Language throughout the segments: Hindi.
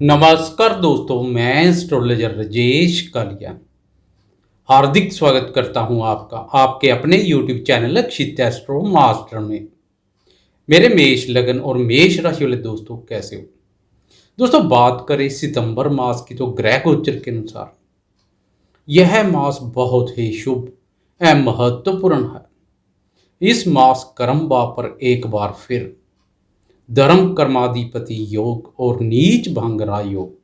नमस्कार दोस्तों, मैं एस्ट्रोलॉजर राजेश कालिया हार्दिक स्वागत करता हूं आपका आपके अपने YouTube चैनल अक्षित एस्ट्रो मास्टर में। मेरे मेष लगन और मेष राशि वाले दोस्तों, कैसे हो दोस्तों? बात करें सितंबर मास की तो ग्रह गोचर के अनुसार यह मास बहुत ही शुभ एवं महत्वपूर्ण है। इस मास कर्म भाव पर एक बार फिर धर्म कर्माधिपति योग और नीच भंगरा योग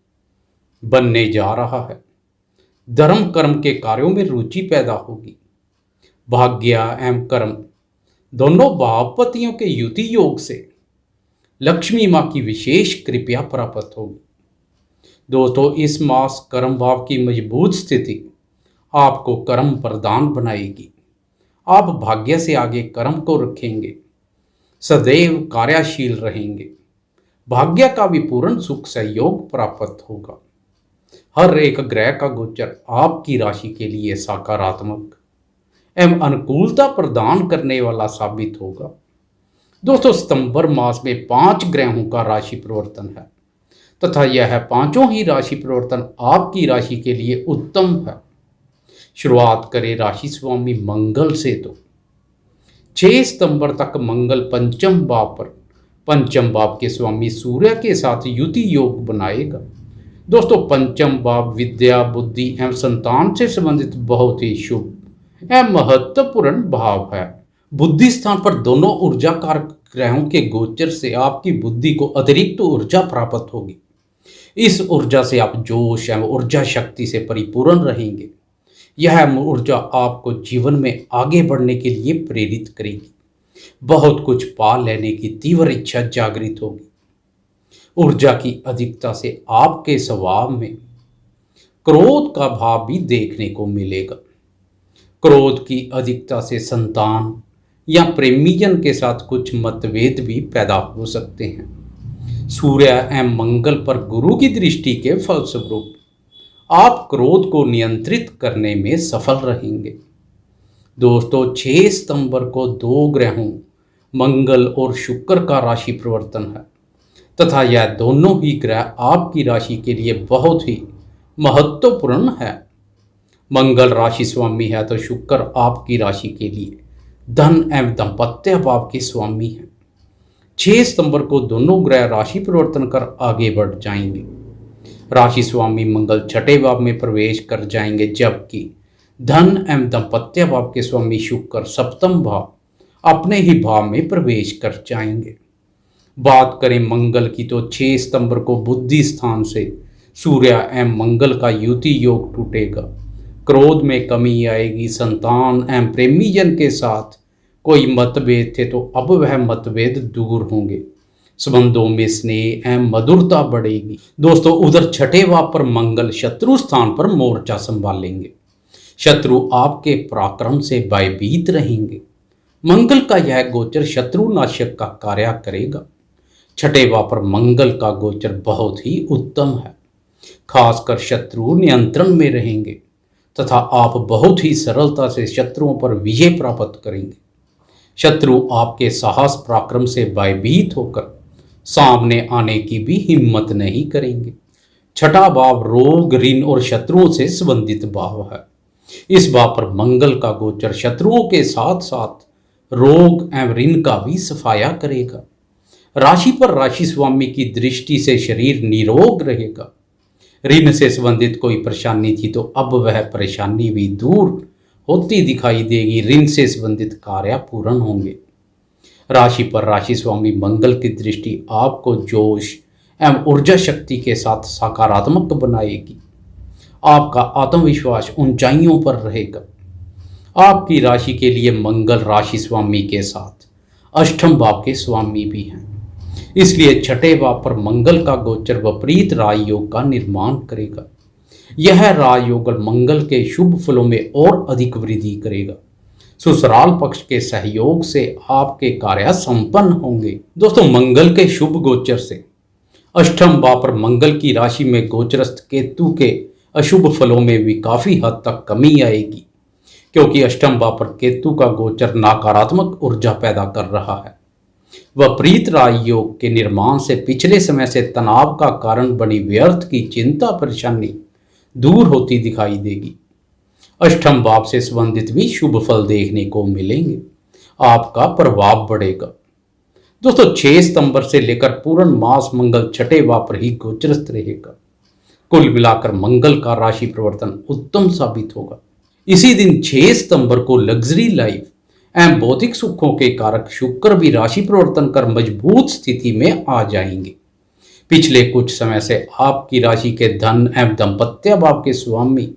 बनने जा रहा है। धर्म कर्म के कार्यों में रुचि पैदा होगी। भाग्य एवं कर्म दोनों भावपतियों के युति योग से लक्ष्मी मां की विशेष कृपा प्राप्त होगी। दोस्तों, इस मास कर्म भाव की मजबूत स्थिति आपको कर्म प्रदान बनाएगी। आप भाग्य से आगे कर्म को रखेंगे, सदैव कार्यशील रहेंगे। भाग्य का भी पूर्ण सुख सहयोग प्राप्त होगा। हर एक ग्रह का गोचर आपकी राशि के लिए सकारात्मक एवं अनुकूलता प्रदान करने वाला साबित होगा। दोस्तों, सितंबर मास में 5 ग्रहों का राशि परिवर्तन है तथा यह पांचों ही राशि परिवर्तन आपकी राशि के लिए उत्तम है। शुरुआत करें राशि स्वामी मंगल से। तो 6 सितंबर तक मंगल पंचम भाव के स्वामी सूर्य के साथ युति योग बनाएगा। दोस्तों, पंचम भाव विद्या, बुद्धि एवं संतान से संबंधित बहुत ही शुभ एवं महत्वपूर्ण भाव है। बुद्धि स्थान पर दोनों ऊर्जा कारक ग्रहों के गोचर से आपकी बुद्धि को अतिरिक्त ऊर्जा प्राप्त होगी। इस ऊर्जा से आप जोश एवं ऊर्जा शक्ति से परिपूर्ण रहेंगे। यह ऊर्जा आपको जीवन में आगे बढ़ने के लिए प्रेरित करेगी। बहुत कुछ पा लेने की तीव्र इच्छा जागृत होगी। ऊर्जा की अधिकता से आपके स्वभाव में क्रोध का भाव भी देखने को मिलेगा। क्रोध की अधिकता से संतान या प्रेमीजन के साथ कुछ मतभेद भी पैदा हो सकते हैं। सूर्य एवं मंगल पर गुरु की दृष्टि के फलस्वरूप आप क्रोध को नियंत्रित करने में सफल रहेंगे। दोस्तों, 6 सितंबर को 2 ग्रहों मंगल और शुक्र का राशि परिवर्तन है तथा यह दोनों ही ग्रह आपकी राशि के लिए बहुत ही महत्वपूर्ण है। मंगल राशि स्वामी है तो शुक्र आपकी राशि के लिए धन एवं दाम्पत्य भाव के स्वामी है। 6 सितंबर को दोनों ग्रह राशि परिवर्तन कर आगे बढ़ जाएंगे। राशि स्वामी मंगल छठे भाव में प्रवेश कर जाएंगे, जबकि धन एवं दाम्पत्य भाव के स्वामी शुक्र सप्तम भाव अपने ही भाव में प्रवेश कर जाएंगे। बात करें मंगल की तो 6 सितंबर को बुद्धि स्थान से सूर्य एवं मंगल का युति योग टूटेगा। क्रोध में कमी आएगी। संतान एवं प्रेमीजन के साथ कोई मतभेद थे तो अब वह मतभेद दूर होंगे। संबंधों में स्नेह एवं मधुरता बढ़ेगी। दोस्तों, उधर छठे भाव पर मंगल शत्रु स्थान पर मोर्चा संभालेंगे। शत्रु आपके पराक्रम से भयभीत रहेंगे। मंगल का यह गोचर शत्रु नाशक का कार्य करेगा। छठे भाव पर मंगल का गोचर बहुत ही उत्तम है। खासकर शत्रु नियंत्रण में रहेंगे तथा आप बहुत ही सरलता से शत्रुओं पर विजय प्राप्त करेंगे। शत्रु आपके साहस पराक्रम से भयभीत होकर सामने आने की भी हिम्मत नहीं करेंगे। छठा भाव रोग, ऋण और शत्रुओं से संबंधित भाव है। इस भाव पर मंगल का गोचर शत्रुओं के साथ साथ रोग एवं ऋण का भी सफाया करेगा। राशि पर राशि स्वामी की दृष्टि से शरीर निरोग रहेगा। ऋण से संबंधित कोई परेशानी थी तो अब वह परेशानी भी दूर होती दिखाई देगी। ऋण से संबंधित कार्य पूर्ण होंगे। राशि पर राशि स्वामी मंगल की दृष्टि आपको जोश एवं ऊर्जा शक्ति के साथ सकारात्मक बनाएगी। आपका आत्मविश्वास ऊंचाइयों पर रहेगा। आपकी राशि के लिए मंगल राशि स्वामी के साथ अष्टम भाव के स्वामी भी हैं। इसलिए छठे भाव पर मंगल का गोचर विपरीत राजयोग का निर्माण करेगा। यह राजयोग मंगल के शुभ फलों में और अधिक वृद्धि करेगा। ससुराल पक्ष के सहयोग से आपके कार्य संपन्न होंगे। दोस्तों, मंगल के शुभ गोचर से अष्टम भाव पर मंगल की राशि में गोचरस्थ केतु के अशुभ फलों में भी काफी हद तक कमी आएगी, क्योंकि अष्टम भाव पर केतु का गोचर नकारात्मक ऊर्जा पैदा कर रहा है। विपरीत राजयोग के निर्माण से पिछले समय से तनाव का कारण बनी व्यर्थ की चिंता परेशानी दूर होती दिखाई देगी। अष्टम भाव से संबंधित भी शुभ फल देखने को मिलेंगे। आपका प्रभाव बढ़ेगा। दोस्तों 6 सितंबर से लेकर पूर्ण मास मंगल छठे भाव पर ही गोचरस्थ रहेगा। कुल मिलाकर मंगल का राशि परिवर्तन उत्तम साबित होगा। इसी दिन 6 सितंबर को लग्जरी लाइफ एवं भौतिक सुखों के कारक शुक्र भी राशि परिवर्तन कर मजबूत स्थिति में आ जाएंगे। पिछले कुछ समय से आपकी राशि के धन एवं दाम्पत्य भाव के स्वामी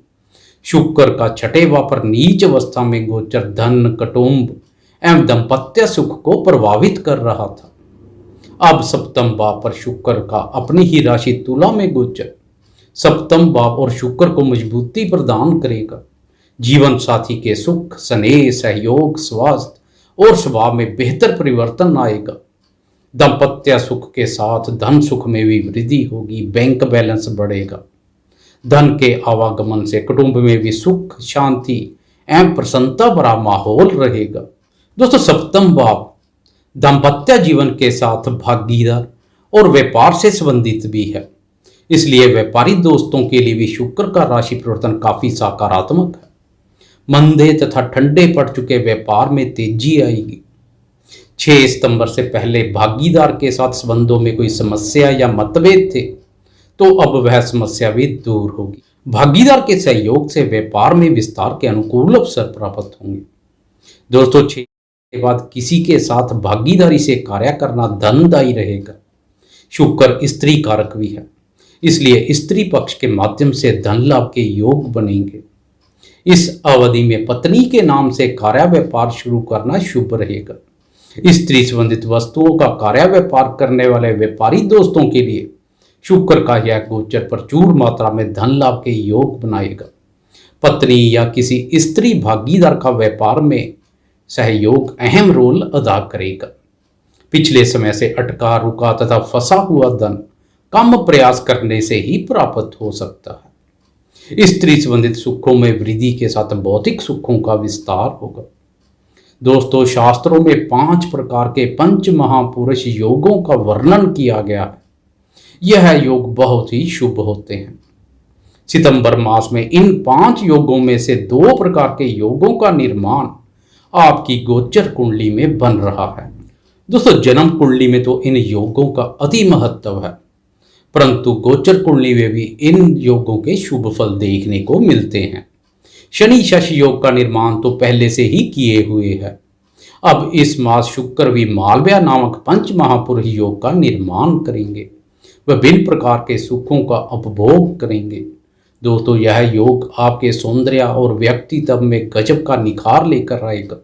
शुक्र का छठे भाव पर नीच अवस्था में गोचर धन, कुटुंब एवं दाम्पत्य सुख को प्रभावित कर रहा था। अब सप्तम भाव पर शुक्र का अपनी ही राशि तुला में गोचर सप्तम भाव और शुक्र को मजबूती प्रदान करेगा। जीवन साथी के सुख, स्नेह, सहयोग, स्वास्थ्य और स्वभाव में बेहतर परिवर्तन आएगा। दाम्पत्य सुख के साथ धन सुख में भी वृद्धि होगी। बैंक बैलेंस बढ़ेगा। धन के आवागमन से कुटुंब में भी सुख, शांति एवं प्रसन्नता भरा माहौल रहेगा। दोस्तों सप्तम भाव दाम्पत्य जीवन के साथ भागीदार और व्यापार से संबंधित भी है, इसलिए व्यापारी दोस्तों के लिए भी शुक्र का राशि परिवर्तन काफी सकारात्मक है। मंदे तथा ठंडे पड़ चुके व्यापार में तेजी आएगी। 6 सितंबर से पहले भागीदार के साथ संबंधों में कोई समस्या या मतभेद थे तो अब वह समस्या भी दूर होगी। भागीदार के सहयोग से व्यापार में विस्तार के अनुकूल अवसर प्राप्त होंगे। दोस्तों 6 के बाद किसी के साथ भागीदारी से कार्य करना धनदायी रहेगा। शुक्र स्त्री कारक भी है, इसलिए स्त्री पक्ष के माध्यम से धन लाभ के योग बनेंगे। इस अवधि में पत्नी के नाम से कार्य व्यापार शुरू करना शुभ रहेगा। स्त्री संबंधित वस्तुओं का कार्य व्यापार करने वाले व्यापारी दोस्तों के लिए शुक्र का यह गोचर प्रचुर मात्रा में धन लाभ के योग बनाएगा। पत्नी या किसी स्त्री भागीदार का व्यापार में सहयोग अहम रोल अदा करेगा। पिछले समय से अटका, रुका तथा फंसा हुआ धन कम प्रयास करने से ही प्राप्त हो सकता है। स्त्री संबंधित सुखों में वृद्धि के साथ भौतिक सुखों का विस्तार होगा। दोस्तों शास्त्रों में 5 प्रकार के पंच महापुरुष योगों का वर्णन किया गया है। यह योग बहुत ही शुभ होते हैं। सितंबर मास में इन 5 योगों में से 2 प्रकार के योगों का निर्माण आपकी गोचर कुंडली में बन रहा है। दोस्तों जन्म कुंडली में तो इन योगों का अति महत्व है, परंतु गोचर कुंडली में भी इन योगों के शुभ फल देखने को मिलते हैं। शनि शशि योग का निर्माण तो पहले से ही किए हुए है। अब इस मास शुक्र भी मालव्य नामक पंच महापुरुष योग का निर्माण करेंगे। विभिन्न प्रकार के सुखों का उपभोग करेंगे। दोस्तों यह योग आपके सौंदर्य और व्यक्तित्व में गजब का निखार लेकर आएगा।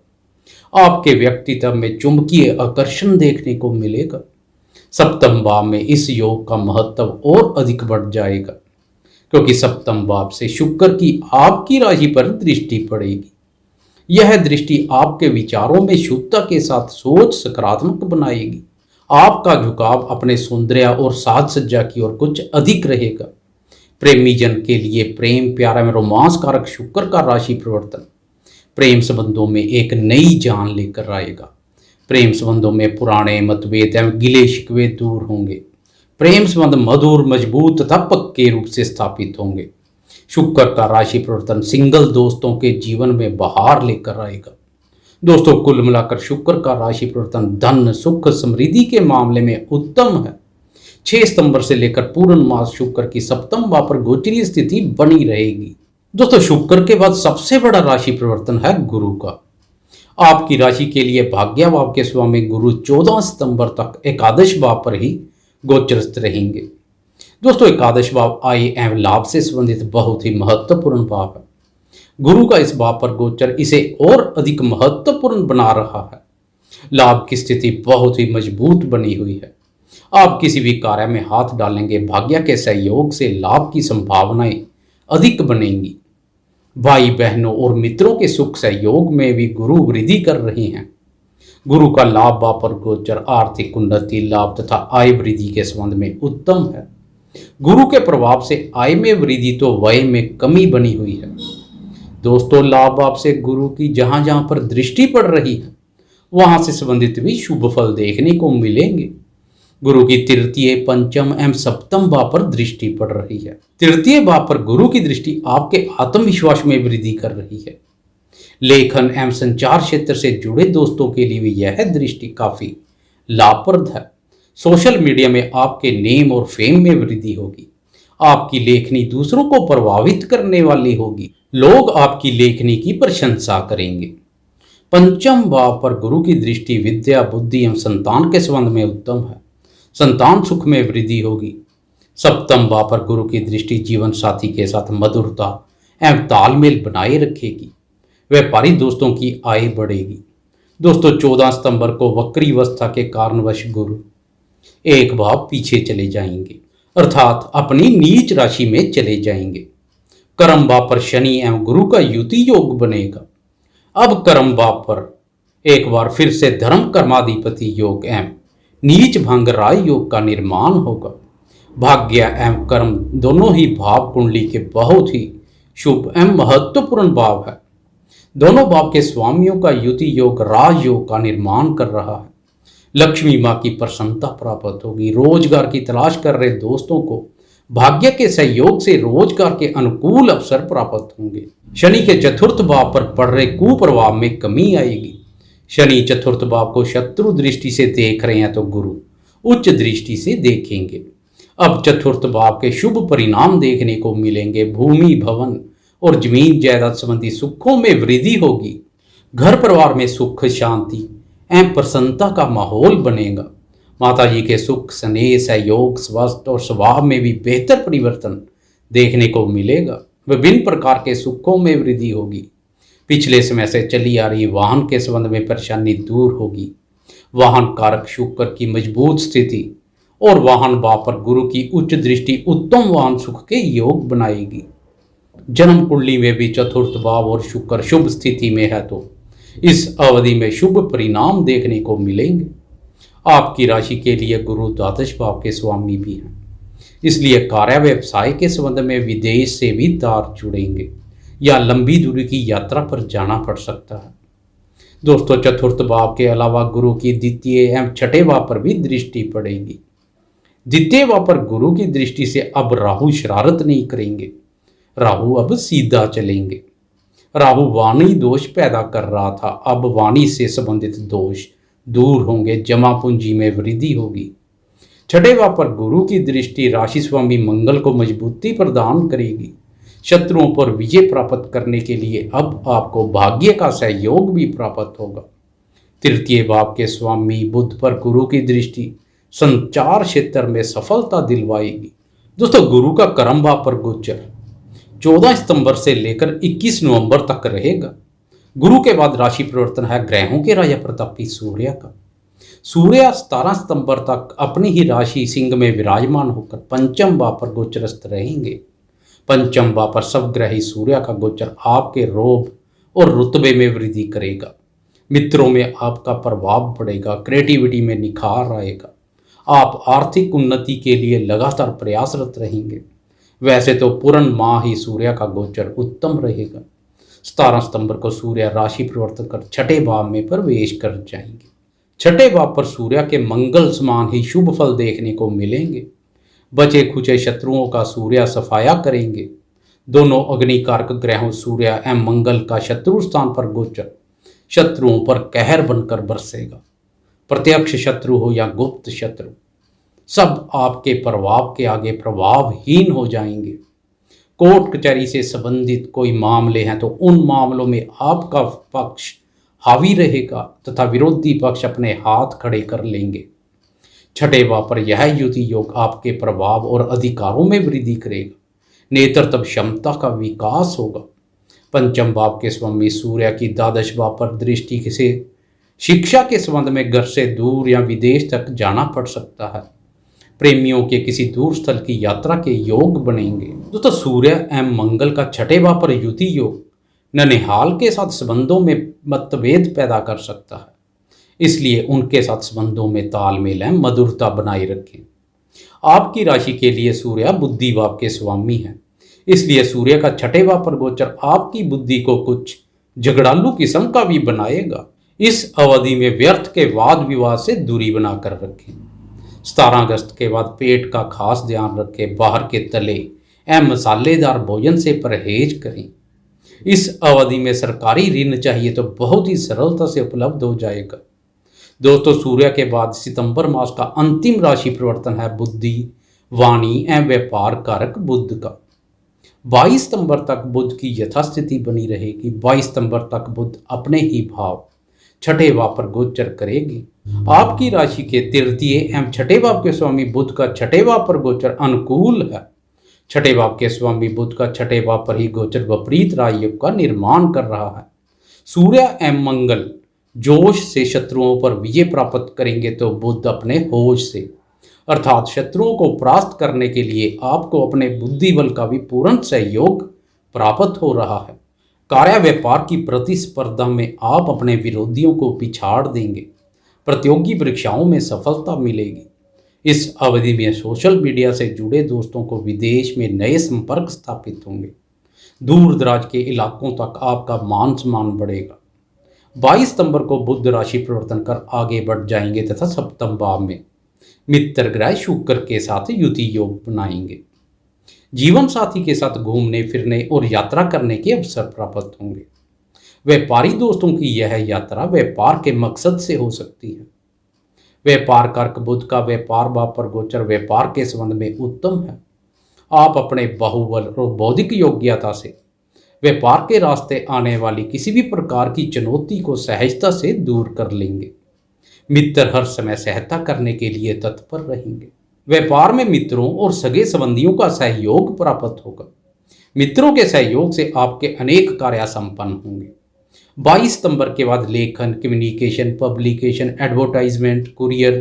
आपके व्यक्तित्व में चुंबकीय आकर्षण देखने को मिलेगा। सप्तम भाव में इस योग का महत्व और अधिक बढ़ जाएगा, क्योंकि सप्तम भाव से शुक्र की आपकी राशि पर दृष्टि पड़ेगी। यह दृष्टि आपके विचारों में शुद्धता के साथ सोच सकारात्मक बनाएगी। आपका झुकाव अपने सौंदर्य और साज सज्जा की ओर कुछ अधिक रहेगा। प्रेमी जन के लिए प्रेम, प्यार में रोमांस कारक शुक्र का राशि परिवर्तन प्रेम संबंधों में एक नई जान लेकर आएगा। प्रेम संबंधों में पुराने मतभेद एवं गिले शिकवे दूर होंगे। प्रेम संबंध मधुर, मजबूत तथा पक्के रूप से स्थापित होंगे। शुक्र का राशि परिवर्तन सिंगल दोस्तों के जीवन में बहार लेकर आएगा। दोस्तों कुल मिलाकर शुक्र का राशि परिवर्तन धन, सुख, समृद्धि के मामले में उत्तम है। 6 सितंबर से लेकर पूर्ण मास शुक्र की सप्तम भाव पर गोचरीय स्थिति बनी रहेगी। दोस्तों शुक्र के बाद सबसे बड़ा राशि परिवर्तन है गुरु का। आपकी राशि के लिए भाग्य भाव के स्वामी गुरु 14 सितंबर तक एकादश भाव पर ही गोचरस्थ रहेंगे। दोस्तों एकादश भाव आय एवं लाभ से संबंधित बहुत ही महत्वपूर्ण भाव है। गुरु का इस भाव पर गोचर इसे और अधिक महत्वपूर्ण बना रहा है। लाभ की स्थिति बहुत ही मजबूत बनी हुई है। आप किसी भी कार्य में हाथ डालेंगे, भाग्य के सहयोग से लाभ की संभावनाएं अधिक बनेंगी। भाई बहनों और मित्रों के सुख सहयोग में भी गुरु वृद्धि कर रहे हैं। गुरु का लाभ भाव पर गोचर आर्थिक उन्नति, लाभ तथा आय वृद्धि के संबंध में उत्तम है। गुरु के प्रभाव से आय में वृद्धि तो व्यय में कमी बनी हुई है। दोस्तों लाभ भाव से गुरु की जहां जहां पर दृष्टि पड़ रही है वहां से संबंधित भी शुभ फल देखने को मिलेंगे। गुरु की तृतीय, पंचम एवं सप्तम भाव पर दृष्टि पड़ रही है। तृतीय भाव पर गुरु की दृष्टि आपके आत्मविश्वास में वृद्धि कर रही है। लेखन एवं संचार क्षेत्र से जुड़े दोस्तों के लिए भी यह दृष्टि काफी लाभप्रद है। सोशल मीडिया में आपके नेम और फेम में वृद्धि होगी। आपकी लेखनी दूसरों को प्रभावित करने वाली होगी। लोग आपकी लेखनी की प्रशंसा करेंगे। पंचम भाव पर गुरु की दृष्टि विद्या, बुद्धि एवं संतान के संबंध में उत्तम है। संतान सुख में वृद्धि होगी। सप्तम भाव पर गुरु की दृष्टि जीवन साथी के साथ मधुरता एवं तालमेल बनाए रखेगी। व्यापारी दोस्तों की आय बढ़ेगी। दोस्तों 14 सितंबर को वक्री अवस्था के कारणवश गुरु एक भाव पीछे चले जाएंगे, अर्थात अपनी नीच राशि में चले जाएंगे। कर्म भाव पर शनि एवं गुरु का युति योग बनेगा। अब कर्म भाव पर एक बार फिर से धर्म कर्माधिपति योग एवं नीच भंग राय योग का निर्माण होगा। भाग्य एवं कर्म दोनों ही भाव कुंडली के बहुत ही शुभ एवं महत्वपूर्ण भाव है। दोनों भाव के स्वामियों का युति योग राज योग का निर्माण कर रहा है। लक्ष्मी माँ की प्रसन्नता प्राप्त होगी। रोजगार की तलाश कर रहे दोस्तों को भाग्य के सहयोग से रोजगार के अनुकूल अवसर प्राप्त होंगे। शनि के चतुर्थ भाव पर पड़ रहे कुप्रभाव में कमी आएगी। शनि चतुर्थ भाव को शत्रु दृष्टि से देख रहे हैं तो गुरु उच्च दृष्टि से देखेंगे। अब चतुर्थ भाव के शुभ परिणाम देखने को मिलेंगे। भूमि, भवन और जमीन जायदाद संबंधी सुखों में वृद्धि होगी। घर परिवार में सुख, शांति एवं प्रसन्नता का माहौल बनेगा। माता जी के सुख, स्नेह, सहयोग, स्वास्थ्य और स्वभाव में भी बेहतर परिवर्तन देखने को मिलेगा। विभिन्न प्रकार के सुखों में वृद्धि होगी। पिछले समय से चली आ रही वाहन के संबंध में परेशानी दूर होगी। वाहन कारक शुक्र की मजबूत स्थिति और वाहन भाव पर गुरु की उच्च दृष्टि उत्तम वाहन सुख के योग बनाएगी। जन्म कुंडली में भी चतुर्थ भाव और शुक्र शुभ स्थिति में है तो इस अवधि में शुभ परिणाम देखने को मिलेंगे। आपकी राशि के लिए गुरु द्वादश भाव के स्वामी भी हैं, इसलिए कार्य व्यवसाय के संबंध में विदेश से भी तार जुड़ेंगे या लंबी दूरी की यात्रा पर जाना पड़ सकता है। दोस्तों चतुर्थ भाव के अलावा गुरु की द्वितीय एवं छठे भाव पर भी दृष्टि पड़ेगी। द्वितीय भाव पर गुरु की दृष्टि से अब राहु शरारत नहीं करेंगे। राहु अब सीधा चलेंगे। राहु वाणी दोष पैदा कर रहा था, अब वाणी से संबंधित दोष दूर होंगे। जमा पूंजी में वृद्धि होगी। छठे भाव पर गुरु की दृष्टि राशि स्वामी मंगल को मजबूती प्रदान करेगी। शत्रुओं पर विजय प्राप्त करने के लिए अब आपको भाग्य का सहयोग भी प्राप्त होगा। तृतीय भाव के स्वामी बुध पर गुरु की दृष्टि संचार क्षेत्र में सफलता दिलवाएगी। दोस्तों गुरु का कर्म भाव पर गोचर 14 सितंबर से लेकर 21 नवंबर तक रहेगा। गुरु के बाद राशि परिवर्तन है ग्रहों के राजा प्रतापी सूर्य का। सूर्य 17 सितंबर तक अपनी ही राशि सिंह में विराजमान होकर पंचम भाव पर गोचरस्थ रहेंगे। पंचम भाव पर सब ग्रही सूर्य का गोचर आपके रोब और रुतबे में वृद्धि करेगा। मित्रों में आपका प्रभाव बढ़ेगा। क्रिएटिविटी में निखार आएगा। आप आर्थिक उन्नति के लिए लगातार प्रयासरत रहेंगे। वैसे तो पूर्ण माह ही सूर्य का गोचर उत्तम रहेगा। 17 सितंबर को सूर्य राशि परिवर्तन कर छठे भाव में प्रवेश कर जाएंगे। छठे भाव पर सूर्य के मंगल समान ही शुभ फल देखने को मिलेंगे। बचे खुचे शत्रुओं का सूर्य सफाया करेंगे। दोनों अग्निकारक ग्रहों सूर्य एवं मंगल का शत्रु स्थान पर गोचर शत्रुओं पर कहर बनकर बरसेगा। प्रत्यक्ष शत्रु हो या गुप्त शत्रु, सब आपके प्रभाव के आगे प्रभावहीन हो जाएंगे। कोर्ट कचहरी से संबंधित कोई मामले हैं तो उन मामलों में आपका पक्ष हावी रहेगा तथा विरोधी पक्ष अपने हाथ खड़े कर लेंगे। छठे भाव पर यह युति योग आपके प्रभाव और अधिकारों में वृद्धि करेगा। नेतृत्व क्षमता का विकास होगा। पंचम भाव के स्वामी सूर्य की द्वादश भाव पर दृष्टि से शिक्षा के संबंध में घर से दूर या विदेश तक जाना पड़ सकता है। प्रेमियों के किसी दूर स्थल की यात्रा के योग बनेंगे। दोस्तों सूर्य एवं मंगल का छठे भाव पर युति योग ननिहाल के साथ संबंधों में मतभेद पैदा कर सकता है, इसलिए उनके साथ संबंधों में तालमेल एवं मधुरता बनाए रखें। आपकी राशि के लिए सूर्य बुद्धि भाव के स्वामी हैं, इसलिए सूर्य का छठे भाव पर गोचर आपकी बुद्धि को कुछ झगड़ालू किस्म का भी बनाएगा। इस अवधि में व्यर्थ के वाद विवाद से दूरी बनाकर रखें। 17 अगस्त के बाद पेट का खास ध्यान रखें। बाहर के तले एवं मसालेदार भोजन से परहेज करें। इस अवधि में सरकारी ऋण चाहिए तो बहुत ही सरलता से उपलब्ध हो जाएगा। दोस्तों, सूर्य के बाद सितंबर मास का अंतिम राशि परिवर्तन है बुद्धि, वाणी एवं व्यापार कारक बुध का। 22 सितंबर तक बुध की यथास्थिति बनी रहेगी। 22 सितंबर तक बुध अपने ही भाव छठे भाव पर गोचर करेगी। आपकी राशि के तृतीय एवं छठे भाव के स्वामी बुध का छठे भाव पर गोचर अनुकूल है। छठे भाव के स्वामी बुध का छठे भाव पर ही गोचर विपरीत राजयोग का निर्माण कर रहा है। सूर्य एवं मंगल जोश से शत्रुओं पर विजय प्राप्त करेंगे तो बुध अपने होश से, अर्थात शत्रुओं को परास्त करने के लिए आपको अपने बुद्धि बल का भी पूर्ण सहयोग प्राप्त हो रहा है। कार्य व्यापार की प्रतिस्पर्धा में आप अपने विरोधियों को पिछाड़ देंगे। प्रतियोगी परीक्षाओं में सफलता मिलेगी। इस अवधि में सोशल मीडिया से जुड़े दोस्तों को विदेश में नए संपर्क स्थापित होंगे। दूर दराज के इलाकों तक आपका मान सम्मान बढ़ेगा। 22 सितंबर को बुध राशि परिवर्तन कर आगे बढ़ जाएंगे तथा सप्तम भाव में मित्र ग्रह शुक्र के साथ युति योग बनाएंगे। जीवन साथी के साथ घूमने फिरने और यात्रा करने के अवसर प्राप्त होंगे। व्यापारी दोस्तों की यह यात्रा व्यापार के मकसद से हो सकती है। व्यापार कारक बुध का व्यापार भाव पर गोचर व्यापार के संबंध में उत्तम है। आप अपने बाहुबल और बौद्धिक योग्यता से व्यापार के रास्ते आने वाली किसी भी प्रकार की चुनौती को सहजता से दूर कर लेंगे। मित्र हर समय सहायता करने के लिए तत्पर रहेंगे। व्यापार में मित्रों और सगे संबंधियों का सहयोग प्राप्त होगा। मित्रों के सहयोग से आपके अनेक कार्य संपन्न होंगे। 22 सितंबर के बाद लेखन, communication, publication, advertisement, courier,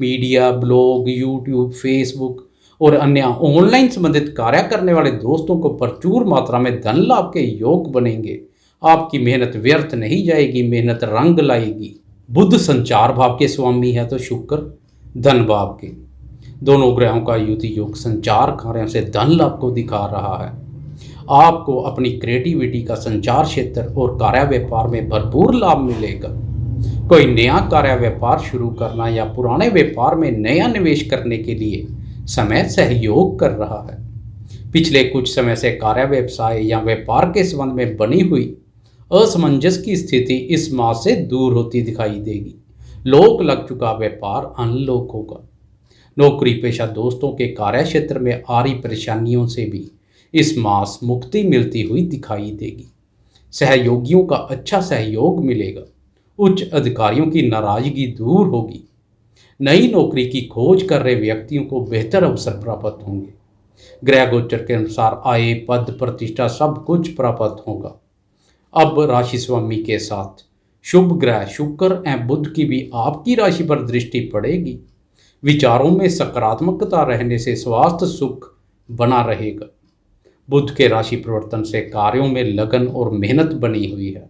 media, blog, YouTube, Facebook और अन्य ऑनलाइन संबंधित कार्य करने वाले दोस्तों को प्रचुर मात्रा में धन लाभ के योग बनेंगे। आपकी मेहनत व्यर्थ नहीं जाएगी, मेहनत रंग लाएगी। बुध संचार भाव के स्वामी है तो शुक्र धन भाव के। दोनों ग्रहों का युति योग संचार कार्यों से धन लाभ को दिखा रहा है। आपको अपनी क्रिएटिविटी का संचार क्षेत्र और कार्य व्यापार में भरपूर लाभ मिलेगा। कोई नया कार्य व्यापार शुरू करना या पुराने व्यापार में नया निवेश करने के लिए समय सहयोग कर रहा है। पिछले कुछ समय से कार्य व्यवसाय या व्यापार के संबंध में बनी हुई असमंजस की स्थिति इस मास से दूर होती दिखाई देगी। लोक लग चुका व्यापार अनलॉक होगा। नौकरी पेशा दोस्तों के कार्य क्षेत्र में आ रही परेशानियों से भी इस मास मुक्ति मिलती हुई दिखाई देगी। सहयोगियों का अच्छा सहयोग मिलेगा। उच्च अधिकारियों की नाराजगी दूर होगी। नई नौकरी की खोज कर रहे व्यक्तियों को बेहतर अवसर प्राप्त होंगे। ग्रह गोचर के अनुसार आय, पद, प्रतिष्ठा सब कुछ प्राप्त होगा। अब राशि स्वामी के साथ शुभ ग्रह शुक्र एवं बुध की भी आपकी राशि पर दृष्टि पड़ेगी। विचारों में सकारात्मकता रहने से स्वास्थ्य सुख बना रहेगा। बुध के राशि परिवर्तन से कार्यों में लगन और मेहनत बनी हुई है।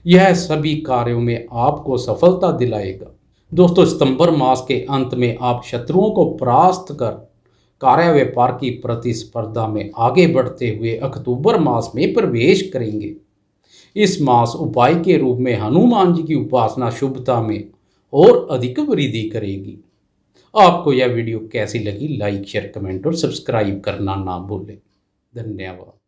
यह सभी कार्यों में आपको सफलता दिलाएगा। दोस्तों, सितंबर मास के अंत में आप शत्रुओं को परास्त कर कार्य व्यापार की प्रतिस्पर्धा में आगे बढ़ते हुए अक्टूबर मास में प्रवेश करेंगे। इस मास उपाय के रूप में हनुमान जी की उपासना शुभता में और अधिक वृद्धि करेगी। आपको यह वीडियो कैसी लगी? लाइक, शेयर, कमेंट और सब्सक्राइब करना ना भूलें। धन्यवाद।